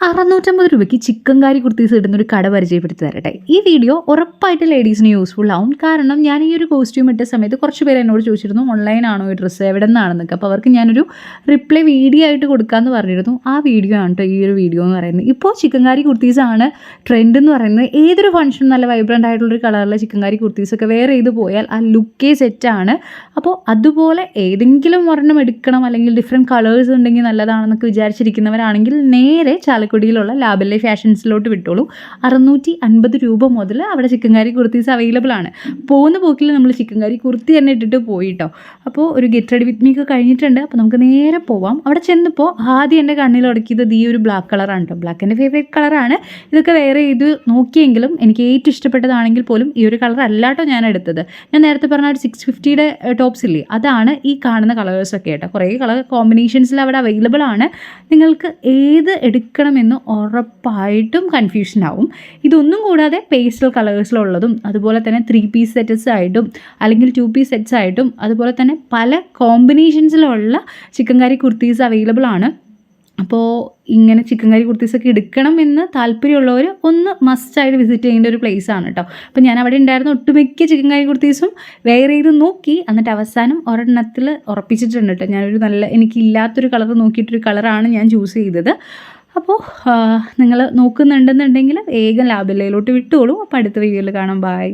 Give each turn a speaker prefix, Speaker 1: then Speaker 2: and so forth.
Speaker 1: 650 രൂപയ്ക്ക് ചിക്കൻ കാരി കുർത്തീസ് ഇടുന്ന ഒരു കട പരിചയപ്പെടുത്തി തരട്ടെ. ഈ വീഡിയോ ഉറപ്പായിട്ട് ലേഡീസിന് യൂസ്ഫുൾ ആവും. കാരണം ഞാൻ ഈ ഒരു കോസ്റ്റ്യൂം ഇട്ട സമയത്ത് കുറച്ച് പേര് എന്നോട് ചോദിച്ചിരുന്നു ഓൺലൈനാണോ ഈ ഡ്രസ്സ് എവിടെ നിന്നാണെന്നൊക്കെ. അപ്പോൾ അവർക്ക് ഞാനൊരു റിപ്ലൈ വീഡിയോ ആയിട്ട് കൊടുക്കാമെന്ന് പറഞ്ഞിരുന്നു. ആ വീഡിയോ ആണ് കേട്ടോ ഈ ഒരു വീഡിയോ എന്ന് പറയുന്നത്. ഇപ്പോൾ ചിക്കൻ കാരി കുർത്തീസാണ് ട്രെൻഡ് എന്ന് പറയുന്നത്. ഏതൊരു ഫംഗ്ഷനും നല്ല വൈബ്രൻ്റ് ആയിട്ടുള്ളൊരു കളറിലെ ചിക്കൻ കാരി കുർത്തീസൊക്കെ വെയർ ചെയ്ത് പോയാൽ ആ ലുക്കേ സെറ്റാണ്. അപ്പോൾ അതുപോലെ ഏതെങ്കിലും ഒരെണ്ണം എടുക്കണം അല്ലെങ്കിൽ ഡിഫറെൻറ്റ് കളേഴ്സ് ഉണ്ടെങ്കിൽ നല്ലതാണെന്നൊക്കെ വിചാരിച്ചിരിക്കുന്നവരാണെങ്കിൽ നേരെ ചാലക്കുടിയിലുള്ള ലാബല്ലേ ഫാഷൻസിലോട്ട് വിട്ടോളൂ. 650 രൂപ മുതൽ അവിടെ ചിക്കൻ കാരി കുർത്തീസ് അവൈലബിൾ ആണ്. പോകുന്ന പോക്കിൽ നമ്മൾ ചിക്കൻ കാരി കുർത്തി തന്നെ ഇട്ടിട്ട് പോയിട്ടോ. അപ്പോൾ ഒരു ഗെറ്റ് റെഡി വിത്ത് മീ ഒക്കെ കഴിഞ്ഞിട്ടുണ്ട്. അപ്പോൾ നമുക്ക് നേരെ പോവാം. അവിടെ ചെന്നപ്പോൾ ആദ്യം എൻ്റെ കണ്ണിൽ ഉടക്കിയത് ഈ ഒരു ബ്ലാക്ക് കളറാണ് കേട്ടോ. ബ്ലാക്ക് എൻ്റെ ഫേവറേറ്റ് കളറാണ്. ഇതൊക്കെ വേറെ ചെയ്ത് നോക്കിയെങ്കിലും എനിക്ക് ഏറ്റവും ഇഷ്ടപ്പെട്ടതാണെങ്കിൽ പോലും ഈ ഒരു കളർ അല്ലാട്ടോ ഞാൻ എടുത്തത്. ഞാൻ നേരത്തെ പറഞ്ഞ ഒരു 650യുടെ ടോപ്സ് ഇല്ലേ, അതാണ് ഈ കാണുന്ന കളേഴ്സൊക്കെ കേട്ടോ. കുറേ കളർ കോമ്പിനേഷൻസിൽ അവിടെ അവൈലബിൾ ആണ്. നിങ്ങൾക്ക് ഏത് എടുക്കണമെന്ന് ഉറപ്പായിട്ടും കൺഫ്യൂഷൻ ആവും. ഇതൊന്നും കൂടാതെ പേസ്റ്റൽ കളേഴ്സിലുള്ളതും അതുപോലെ തന്നെ 3 പീസ് സെറ്റ്സ് ആയിട്ടും അല്ലെങ്കിൽ 2 പീസ് സെറ്റ്സ് ആയിട്ടും അതുപോലെ തന്നെ പല കോമ്പിനേഷൻസിലുള്ള ചിക്കൻ കാരി കുർത്തീസ് അവൈലബിൾ ആണ്. അപ്പോൾ ഇങ്ങനെ ചിക്കൻ കറി കുർത്തീസൊക്കെ എടുക്കണമെന്ന് താല്പര്യമുള്ളവർ ഒന്ന് മസ്റ്റായിട്ട് വിസിറ്റ് ചെയ്യേണ്ട ഒരു പ്ലേസ് ആണ് കേട്ടോ. അപ്പോൾ ഞാൻ അവിടെ ഉണ്ടായിരുന്ന ഒട്ടുമിക്ക ചിക്കൻ കറി കുർത്തീസും വെയർ ചെയ്ത് നോക്കി. എന്നിട്ട് അവസാനം ഒരെണ്ണത്തിൽ ഉറപ്പിച്ചിട്ടുണ്ട് കേട്ടോ. ഞാനൊരു നല്ല എനിക്കില്ലാത്തൊരു കളർ നോക്കിയിട്ടൊരു കളറാണ് ഞാൻ ചൂസ് ചെയ്തത്. അപ്പോൾ നിങ്ങൾ നോക്കുന്നുണ്ടെന്നുണ്ടെങ്കിൽ വേഗം ലാബിലയിലോട്ട് വിട്ടോളൂ. അപ്പോൾ അടുത്ത വീഡിയോയിൽ കാണാം. ബൈ.